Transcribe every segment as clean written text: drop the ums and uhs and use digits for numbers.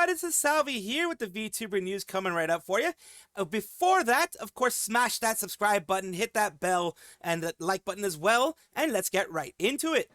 everybody, this is Salvi here with the VTuber news coming right up for you. Before that, of course, smash that subscribe button, hit that bell, and the like button as well, and let's get right into it.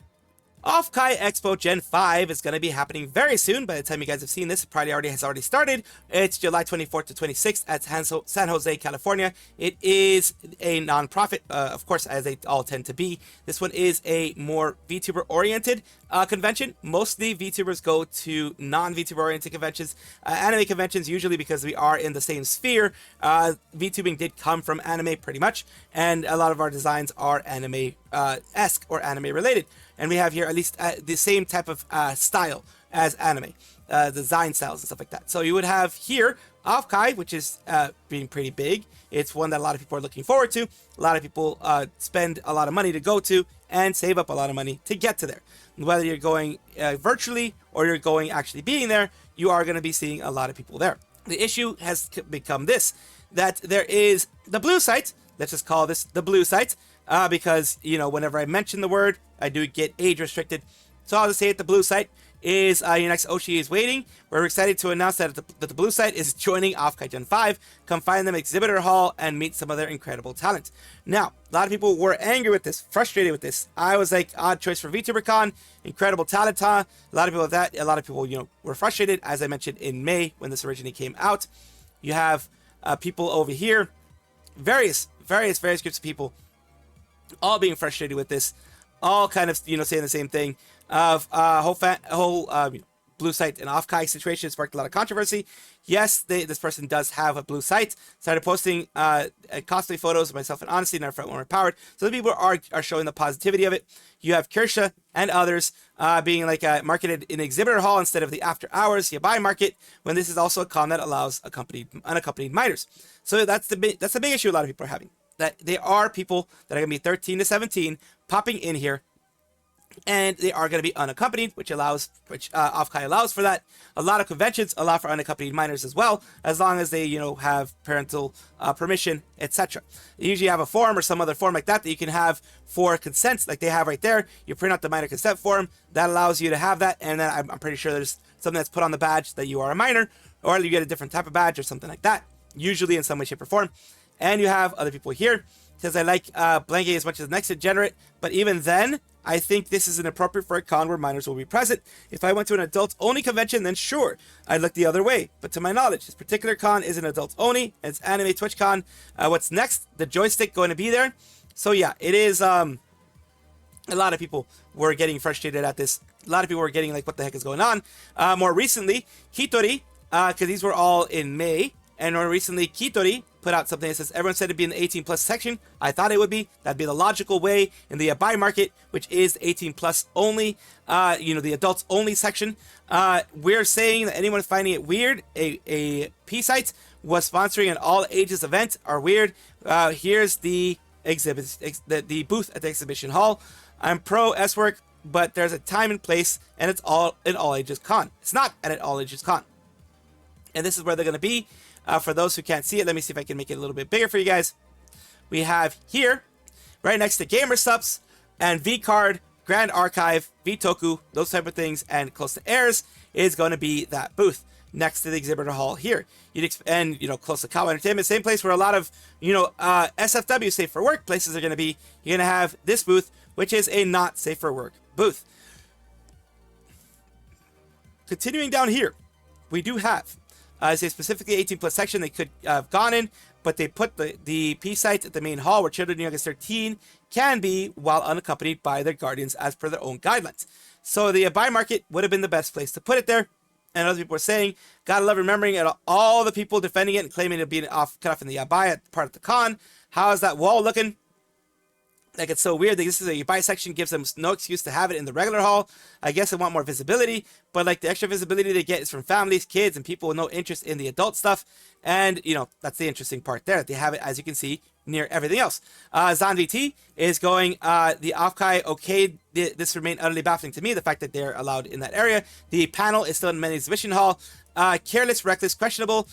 Offkai Expo Gen 5 is going to be happening very soon. By the time you guys have seen this, it probably has already started. It's July 24th to 26th at San Jose, California. It is a non-profit, of course, as they all tend to be. This one is a more VTuber-oriented convention. Mostly VTubers go to non-VTuber-oriented conventions, anime conventions, usually because we are in the same sphere. VTubing did come from anime pretty much, and a lot of our designs are anime-esque or anime-related. And we have here at least the same type of style as anime, design styles and stuff like that. So you would have here Offkai, which is being pretty big. It's one that a lot of people are looking forward to. A lot of people spend a lot of money to go to and save up a lot of money to get to there. Whether you're going virtually or you're going actually being there, you are going to be seeing a lot of people there. The issue has become this, that there is the blue site. Let's just call this the blue site. Because, you know, whenever I mention the word, I do get age restricted. So I'll just say it, the blue site is your next Oshi is waiting. We're excited to announce that the blue site is joining Offkai Gen 5. Come find them at Exhibitor Hall and meet some of their incredible talent. Now, a lot of people were angry with this, frustrated with this. I was like, odd choice for VTuberCon, incredible talent, huh? A lot of people with that, a lot of people, you know, were frustrated, as I mentioned in May when this originally came out. You have people over here, various groups of people, all being frustrated with this, all kind of, you know, saying the same thing of whole blue site and Offkai situation sparked a lot of controversy. Yes, this person does have a blue site. Started posting costly photos of myself and Honesty in our front when we're powered. So the people are showing the positivity of it. You have Kirsha and others being like marketed in Exhibitor Hall instead of the after hours Yabai market, when this is also a con that allows unaccompanied minors. So that's the big issue a lot of people are having. That there are people that are going to be 13 to 17 popping in here, and they are going to be unaccompanied, which Offkai allows for that. A lot of conventions allow for unaccompanied minors as well, as long as they, you know, have parental permission, etc. You usually have a form or some other form like that you can have for consents, like they have right there. You print out the minor consent form that allows you to have that, and then I'm pretty sure there's something that's put on the badge that you are a minor, or you get a different type of badge or something like that, usually in some way, shape, or form. And you have other people here, because I like blanking as much as the next degenerate, but even then, I think this is inappropriate for a con where minors will be present. If I went to an adults-only convention, then sure, I'd look the other way. But to my knowledge, this particular con is an adults-only, and it's Anime TwitchCon. What's next? The joystick going to be there? So yeah, it is, a lot of people were getting frustrated at this. A lot of people were getting like, what the heck is going on? More recently, Kitori, because these were all in May, and more recently, Kitori put out something that says, everyone said it'd be in the 18 plus section. I thought it would be. That'd be the logical way in the buy market, which is 18 plus only, you know, the adults only section. We're saying that anyone finding it weird, a P site was sponsoring an all ages event are weird. Here's the exhibit, the booth at the exhibition hall. I'm pro S-work, but there's a time and place, and it's all an all ages con. It's not at an all ages con. And this is where they're going to be. For those who can't see it, let me see if I can make it a little bit bigger for you guys. We have here, right next to Gamer Subs and V-Card, Grand Archive, VToku, those type of things, and close to Airs is going to be that booth next to the exhibitor hall here. And, you know, close to Kawa Entertainment, same place where a lot of, you know, SFW, safe for work places are going to be. You're going to have this booth, which is a not safe for work booth. Continuing down here, we do have, I say specifically 18 plus section they could have gone in, but they put the P sites at the main hall where children young as 13 can be while unaccompanied by their guardians as per their own guidelines. So the buy market would have been the best place to put it there. And other people are saying, gotta love remembering all the people defending it and claiming it being cut off in the yabai part of the con. How is that wall looking? Like, it's so weird that this is a yabai section, gives them no excuse to have it in the regular hall. I guess they want more visibility, but like the extra visibility they get is from families, kids, and people with no interest in the adult stuff. And, you know, that's the interesting part there. They have it, as you can see, near everything else. ZanVT is going the Offkai this remained utterly baffling to me, the fact that they're allowed in that area. The panel is still in main exhibition hall. Careless, reckless, questionable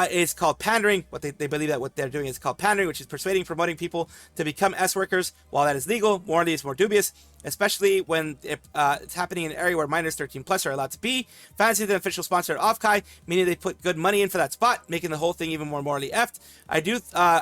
is called pandering. What they believe that what they're doing is called pandering, which is persuading, promoting people to become S workers. While that is legal, morally is more dubious, especially when it's happening in an area where minors 13 plus are allowed to be. Fancy the official sponsor of Offkai, meaning they put good money in for that spot, making the whole thing even more morally effed. I do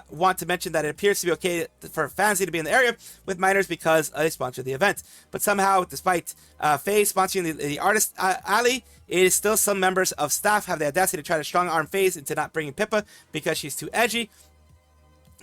want to mention that it appears to be okay for Fancy to be in the area with minors because they sponsor the event. But somehow, despite Faye sponsoring the artist alley, it is still some members of staff have the audacity to try to strong-arm FaZe into not bringing Pippa because she's too edgy.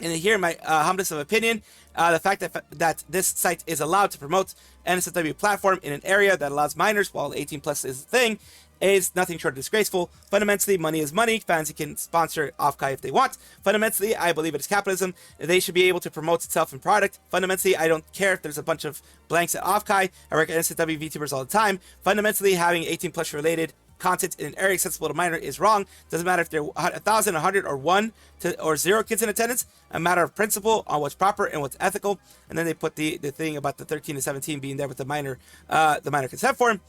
And here, my humblest of opinion, the fact that this site is allowed to promote NSFW platform in an area that allows minors, while 18 plus is a thing, is nothing short of disgraceful. Fundamentally, money is money. Fans can sponsor Offkai if they want. Fundamentally, I believe it is capitalism. They should be able to promote itself in product. Fundamentally, I don't care if there's a bunch of blanks at Offkai. I work at NSFW VTubers all the time. Fundamentally, having 18 plus related content in an area accessible to minor is wrong. Doesn't matter if there are 1,000, 100, or 1 or 0 kids in attendance. A matter of principle on what's proper and what's ethical. And then they put the thing about the 13 to 17 being there with the minor consent form.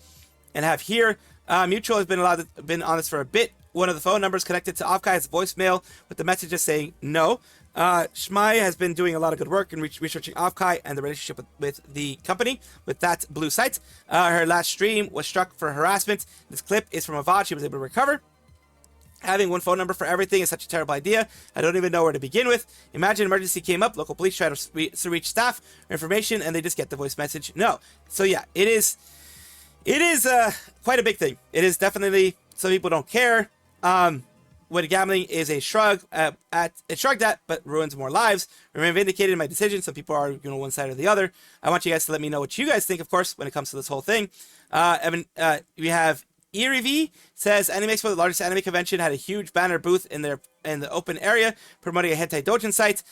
And have here, Mutual has been on this for a bit. One of the phone numbers connected to Offkai has voicemail with the message just saying no. Shmai has been doing a lot of good work in researching Offkai and the relationship with the company, with that blue site. Her last stream was struck for harassment. This clip is from a VOD she was able to recover. Having one phone number for everything is such a terrible idea. I don't even know where to begin with. Imagine an emergency came up, local police try to reach staff or information, and they just get the voice message. No. So yeah, it is quite a big thing. It is definitely, some people don't care. When gambling is a shrug shrugged at, but ruins more lives. Remain vindicated in my decision. Some people are, one side or the other. I want you guys to let me know what you guys think, of course, when it comes to this whole thing. We have Erie says Anime Expo, the largest anime convention, had a huge banner booth in the open area promoting a hentai doujin site.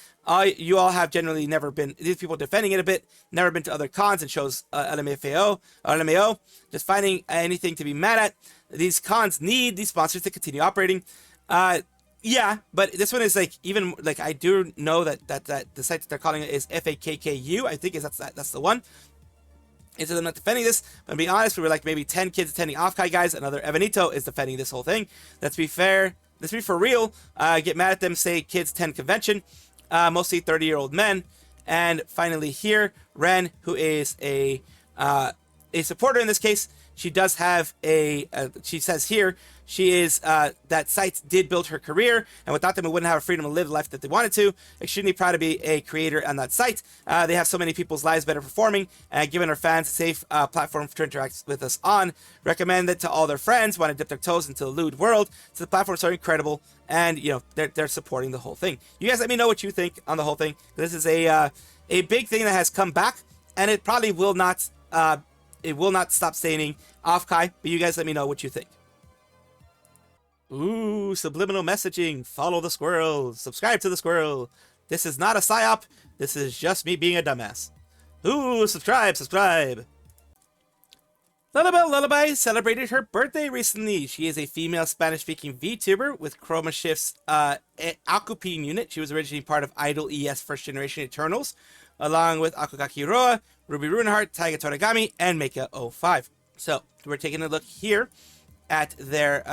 You all have generally never been, these people defending it a bit, never been to other cons and shows LMAO, just finding anything to be mad at. These cons need these sponsors to continue operating. Yeah, but this one is even I do know that the site that they're calling it is FAKKU. I think that's the one. Instead of them not defending this, but to be honest, we were maybe 10 kids attending Offkai, guys. Another Evanito is defending this whole thing. Let's be fair. Let's be for real. Get mad at them, say kids 10 convention. Mostly 30-year-old men. And finally here, Ren, who is a supporter in this case. She does have she says here, she is, that sites did build her career, and without them, it wouldn't have a freedom to live the life that they wanted to. Extremely proud to be a creator on that site. They have so many people's lives better performing, and giving our fans a safe platform to interact with us on. Recommend it to all their friends, want to dip their toes into the lewd world. So the platforms are incredible, and, they're supporting the whole thing. You guys let me know what you think on the whole thing. This is a big thing that has come back, and it probably will not, stop staining Offkai, but you guys let me know what you think. Ooh, subliminal messaging. Follow the squirrel. Subscribe to the squirrel. This is not a psyop. This is just me being a dumbass. Ooh, subscribe. Lullaby celebrated her birthday recently. She is a female Spanish-speaking VTuber with Chroma Shift's Akupin unit. She was originally part of Idol ES First Generation Eternals, along with Akugaki Roa, Ruby Runeheart, Taiga Toragami, and Mika 05. So, we're taking a look here at their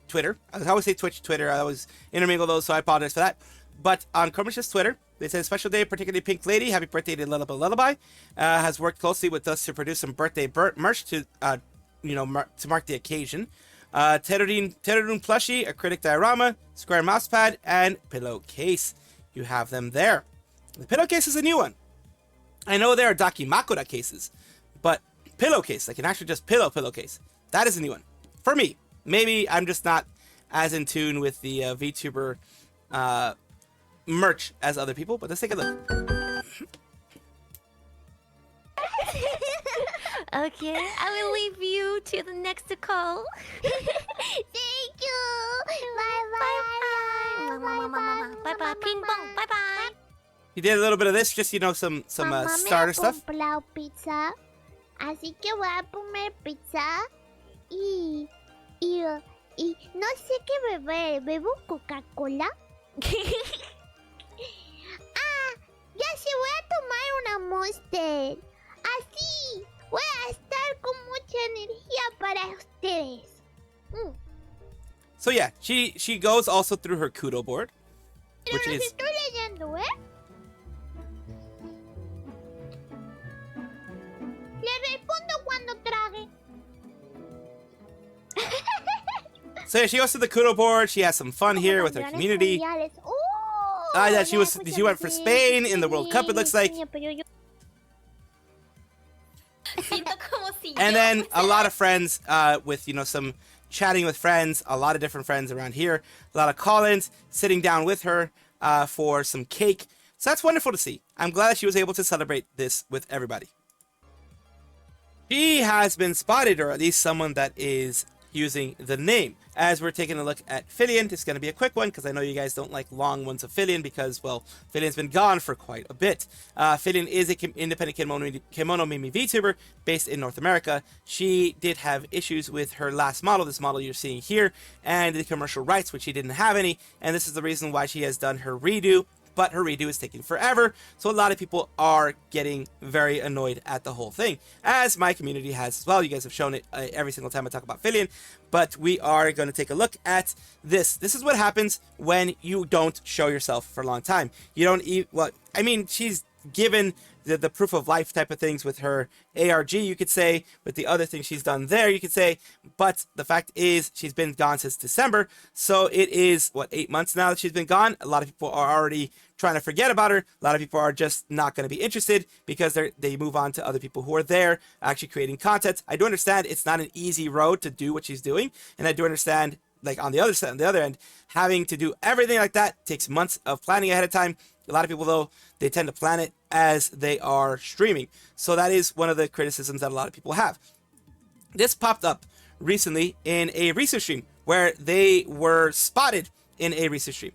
Twitter. I always say Twitter. I always intermingle those, so I apologize for that. But on Chromash's Twitter, they said, special day, particularly Pink Lady. Happy birthday to Lullaby. Has worked closely with us to produce some birthday merch to mark the occasion. Terudin plushie, acrylic diorama, square mousepad, and pillowcase. You have them there. The pillowcase is a new one. I know there are Dakimakura cases, but pillowcase, like an actual just pillowcase, that is a new one. For me. Maybe I'm just not as in tune with the VTuber merch as other people, but let's take a look. Okay, I will leave you to the next call. Thank you. Bye. Bye. Ping pong. Bye. He did a little bit of this, just some starter stuff. Pizza. Así que voy a comer pizza y no sé qué beber. ¿Bebo Coca-Cola? Ya se voy a tomar una Monster. Así. Voy a estar con mucha energía para ustedes. So yeah, she goes also through her kudo board, Pero which los is estoy leyendo, ¿eh? Le respondo cuando trague. so yeah, she goes to the kudo board. She has some fun here with her community. Yeah, she went for Spain in the World Cup, it looks like. And then a lot of friends with, some chatting with friends, a lot of different friends around here, a lot of call-ins, sitting down with her for some cake. So that's wonderful to see. I'm glad that she was able to celebrate this with everybody. She has been spotted, or at least someone that is using the name. As we're taking a look at Filian, this is going to be a quick one because I know you guys don't like long ones of Filian because, well, Filian's been gone for quite a bit. Filian is an independent kimono mimi VTuber based in North America. She did have issues with her last model, this model you're seeing here, and the commercial rights, which she didn't have any, and this is the reason why she has done her redo. But her redo is taking forever, so a lot of people are getting very annoyed at the whole thing, as my community has as well. You guys have shown it every single time I talk about Filian, but we are going to take a look at this. This is what happens when you don't show yourself for a long time. You don't well, I mean, she's given the proof of life type of things with her ARG, you could say, with the other things she's done there, you could say, but the fact is she's been gone since December, so it is, 8 months now that she's been gone. A lot of people are already trying to forget about her. A lot of people are just not going to be interested because they move on to other people who are there actually creating content. I do understand it's not an easy road to do what she's doing, and I do understand, like, on the other end, having to do everything like that takes months of planning ahead of time. A lot of people, though, they tend to plan it as they are streaming. So that is one of the criticisms that a lot of people have. This popped up recently in a Risu stream where they were spotted in a Risu stream.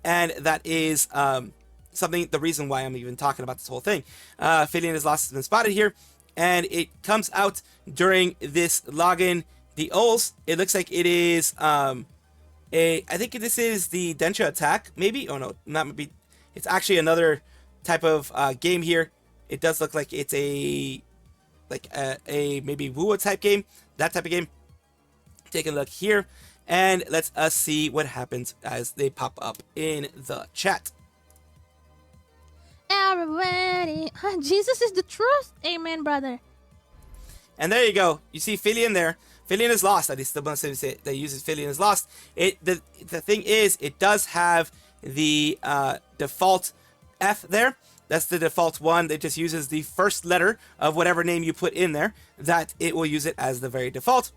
And that is the reason why I'm even talking about this whole thing. Filian is lost has been spotted here. And it comes out during this login. The Ols, it looks like it is I think this is the Densha attack, maybe? Oh no, not maybe. It's actually another type of game here. It does look like it's a maybe Wuo type game, that type of game. Take a look here, and let's see what happens as they pop up in the chat. Everybody, Jesus is the truth. Amen, brother. And there you go. You see Filian there. Filian is lost. At least the one that uses Filian is lost. The thing is, it does have the default F there. That's the default one. It just uses the first letter of whatever name you put in there, that it will use it as the very default.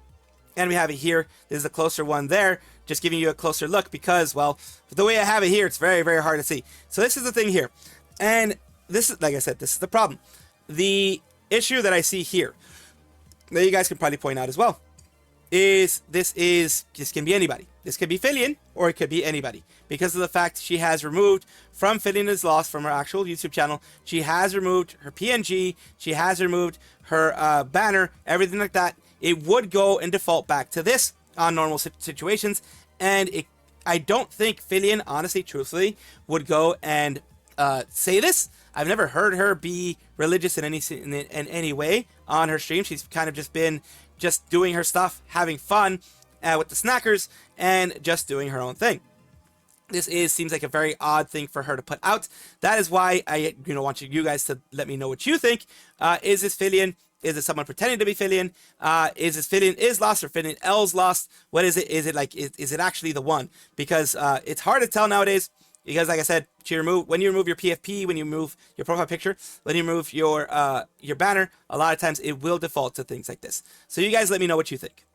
And we have it here. This is the closer one there, just giving you a closer look because, well, the way I have it here, it's very, very hard to see. So this is the thing here. And this is, like I said, this is the problem. The issue that I see here, that you guys can probably point out as well, is this can be anybody. This could be Filian, or it could be anybody. Because of the fact she has removed from Filian is Lost, from her actual YouTube channel, she has removed her PNG, she has removed her banner, everything like that. It would go and default back to this on normal situations. And I don't think Filian, honestly, truthfully, would go and say this. I've never heard her be religious in any way on her stream. She's kind of just been doing her stuff, having fun with the snackers, and just doing her own thing. This seems like a very odd thing for her to put out. That is why I want you guys to let me know what you think. Is this Filian? Is it someone pretending to be Filian? Is this Filian is lost or Filian L's lost? What is it? Is it like is it actually the one? Because it's hard to tell nowadays. Because, like I said, when you remove your PFP, when you remove your profile picture, when you remove your banner, a lot of times it will default to things like this. So you guys let me know what you think.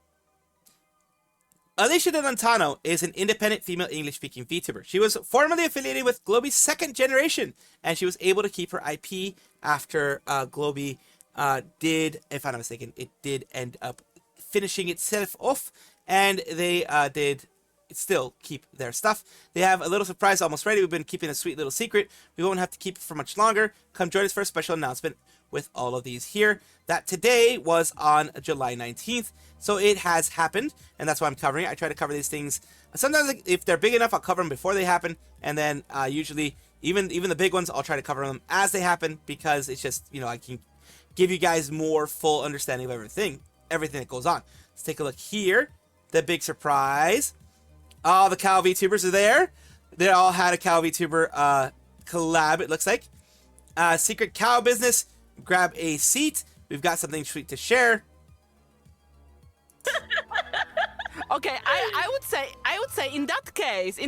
Alicja de Lontano is an independent female English-speaking VTuber. She was formerly affiliated with Globy's second generation, and she was able to keep her IP after Globy did, if I'm not mistaken, it did end up finishing itself off, and they did still keep their stuff. They have a little surprise almost ready. We've been keeping a sweet little secret. We won't have to keep it for much longer. Come join us for a special announcement with all of these here. That today was on July 19th. So it has happened, and that's why I'm covering it. I try to cover these things. Sometimes if they're big enough, I'll cover them before they happen. And then usually, even the big ones, I'll try to cover them as they happen because it's just, I can give you guys more full understanding of everything that goes on. Let's take a look here. The big surprise. All the cow VTubers are there. They all had a cow VTuber collab, it looks like. Secret cow business. Grab a seat. We've got something sweet to share. Okay, I would say in that case,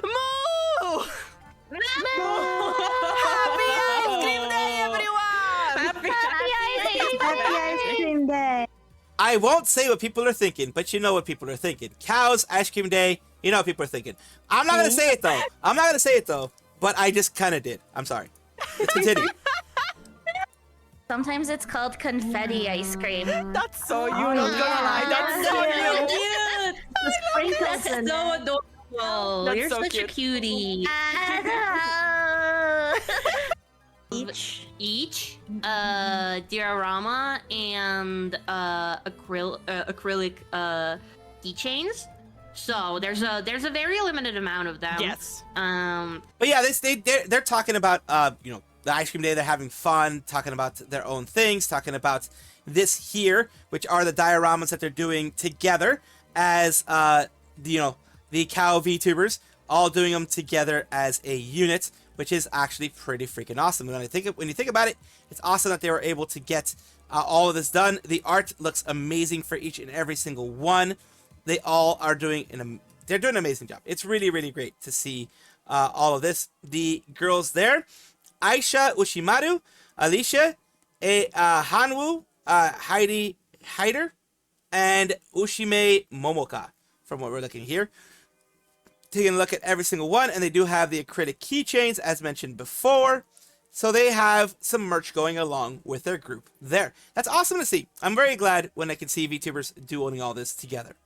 moo! Happy ice cream day, everyone! Happy ice cream day. I won't say what people are thinking, but you know what people are thinking. Cows, ice cream day, you know what people are thinking. I'm not going to say it though. But I just kind of did. I'm sorry. Let's continue. Sometimes it's called confetti ice cream. That's so you, not gonna lie. That's so you. Cute. The sprinkles That's so adorable. That's You're so such cute. a cutie. Each diorama and acrylic keychains. So there's a very limited amount of them. Yes. But yeah, they're talking about you know, the ice cream day. They're having fun, talking about their own things, talking about this here, which are the dioramas that they're doing together as you know, the cow VTubers, all doing them together as a unit, which is actually pretty freaking awesome. When you think about it, it's awesome that they were able to get all of this done. The art looks amazing for each and every single one. They all are doing they're doing an amazing job. It's really, really great to see all of this. The girls there, Aisha Ushimaru, Alicia, Hanwoo, Heidi Hyder, and Ushime Momoka, from what we're looking here. Taking a look at every single one, and they do have the acrylic keychains, as mentioned before. So they have some merch going along with their group there. That's awesome to see. I'm very glad when I can see VTubers doing all this together.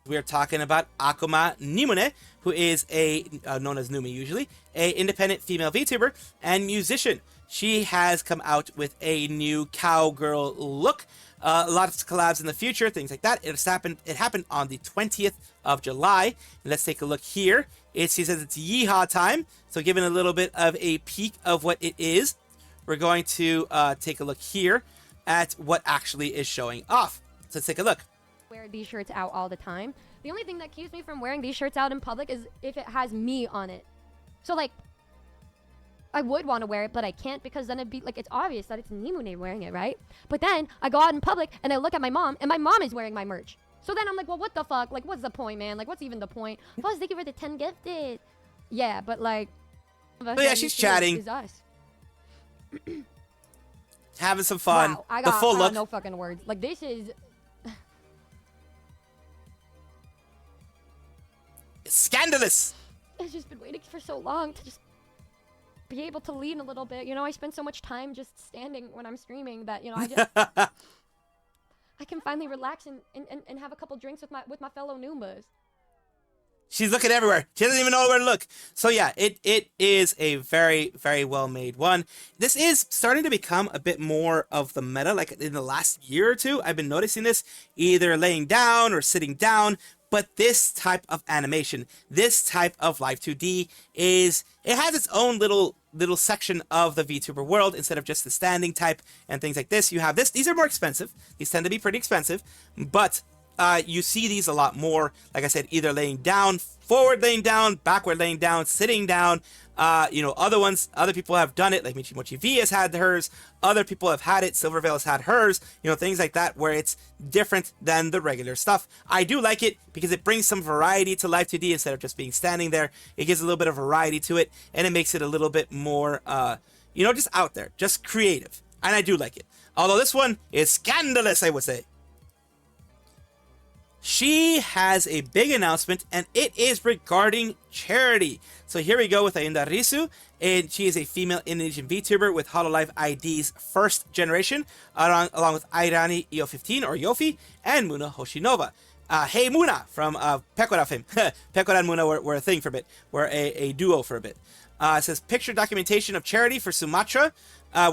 We are talking about Akuma Nihmune, who is known as Numi usually, a independent female VTuber and musician. She has come out with a new cowgirl look. A lot of collabs in the future, things like that. It happened on the 20th of July. Let's take a look here. She says it's yeehaw time. So giving a little bit of a peek of what it is, we're going to take a look here at what actually is showing off. So let's take a look. Wear these shirts out all the time. The only thing that keeps me from wearing these shirts out in public is if it has me on it. So like, I would want to wear it, but I can't because then it'd be like, it's obvious that it's Nihmune wearing it, right? But then I go out in public and I look at my mom and my mom is wearing my merch. So then I'm like, well, what the fuck? Like, what's the point, man? Like, what's even the point? Plus, thank you for the 10 gifted. Yeah, but like, Oh yeah, she's chatting. Is us. Having some fun. Wow, I the full look. no fucking words. Like, this is Scandalous. I've just been waiting for so long to just be able to lean a little bit. You know, I spend so much time just standing when I'm streaming that, you know, I can finally relax and have a couple drinks with my fellow Noombas. She's looking everywhere. She doesn't even know where to look. So yeah, it is a very, very well made one. This is starting to become a bit more of the meta. Like in the last year or two, I've been noticing this either laying down or sitting down. But this type of animation, this type of live 2D it has its own little section of the VTuber world instead of just the standing type and things like this. You have this. These are more expensive. These tend to be pretty expensive, but you see these a lot more. Like I said, either laying down, forward laying down, backward laying down, sitting down. You know, other people have done it, like Michimochi V has had hers, other people have had it, Silverveil has had hers, you know, things like that, where it's different than the regular stuff. I do like it because it brings some variety to Live 2D instead of just being standing there. It gives a little bit of variety to it, and it makes it a little bit more, you know, just out there, just creative, and I do like it. Although this one is scandalous, I would say. She has a big announcement, and it is regarding charity. So here we go with Ayunda Risu, and she is a female Indonesian VTuber with Hololive ID's first generation, along with Airani Io15 or Yofi, and Muna Hoshinova. Hey Muna from Pekora fame. Pekora and Muna were a thing for a bit. We're a duo for a bit. It says picture documentation of charity for Sumatra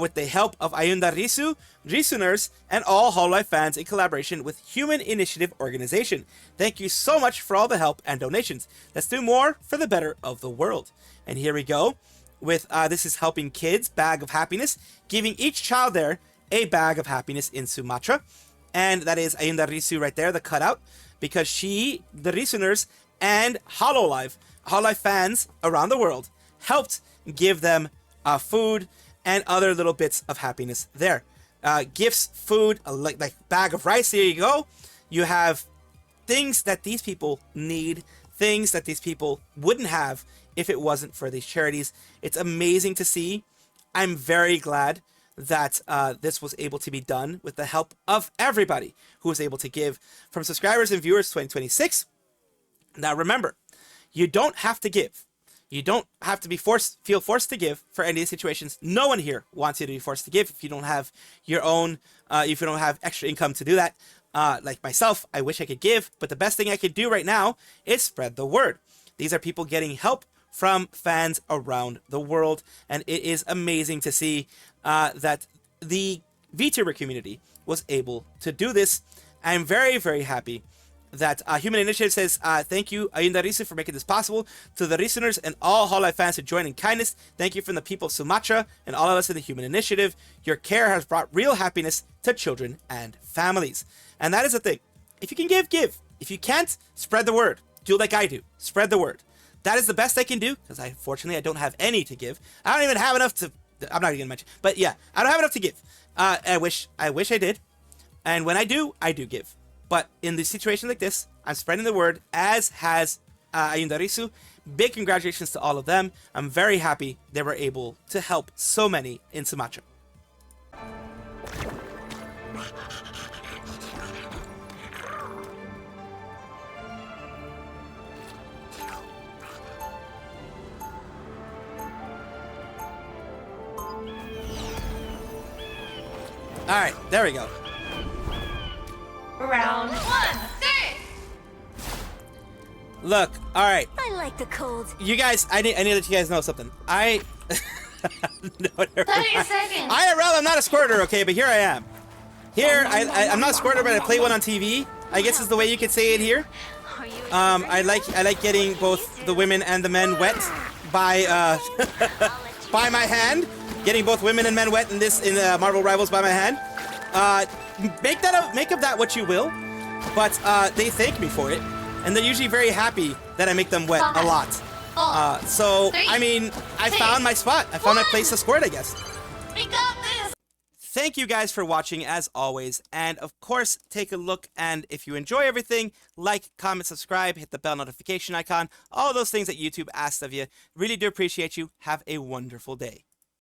with the help of Ayunda Risu, Risuners, and all Hololive fans in collaboration with Human Initiative Organization. Thank you so much for all the help and donations. Let's do more for the better of the world. And here we go. with this is helping kids, bag of happiness, giving each child there a bag of happiness in Sumatra. And that is Ayunda Risu right there, the cutout, because she, the Risuners, and Hololive fans around the world helped give them food and other little bits of happiness there. Gifts, food, like bag of rice, there you go. You have things that these people need, things that these people wouldn't have if it wasn't for these charities. It's amazing to see. I'm very glad that this was able to be done with the help of everybody who was able to give, from subscribers and viewers 2026. Now remember, you don't have to give. You don't have to feel forced to give for any of these situations. No one here wants you to be forced to give if you don't have your own, if you don't have extra income to do that. Like myself, I wish I could give, but the best thing I could do right now is spread the word. These are people getting help from fans around the world, and it is amazing to see that the VTuber community was able to do this. I'm very, very happy that Human Initiative says, thank you, Ayunda Risu, for making this possible. To the listeners and all Hololive fans who joined in kindness, thank you from the people of Sumatra and all of us in the Human Initiative. Your care has brought real happiness to children and families. And that is the thing. If you can give, give. If you can't, spread the word. Do like I do. Spread the word. That is the best I can do, because unfortunately I don't have any to give. I don't even have enough to... I'm not even going to mention. But yeah, I don't have enough to give. I wish I did. And when I do give. But in the situation like this, I'm spreading the word, as has Ayunda Risu. Big congratulations to all of them. I'm very happy they were able to help so many in Sumatra. All right, there we go. Round one. Look, all right. I like the cold. You guys, I need to let you guys know something. No, never 30 mind. seconds. IRL, I'm not a squirter, okay, but here I am. Here, I'm not a squirter, but I play one on TV. I guess is the way you could say it here. Are you I like getting both the women and the men wet by by my hand. Getting both women and men wet in Marvel Rivals by my hand. Make of that what you will, but they thank me for it, and they're usually very happy that I make them wet a lot. So I mean, I found my spot. I found my place to squirt, I guess. We got this. Thank you guys for watching as always, and of course take a look, and if you enjoy everything, like, comment, subscribe, hit the bell notification icon, all those things that YouTube asks of you. Really do appreciate you. Have a wonderful day.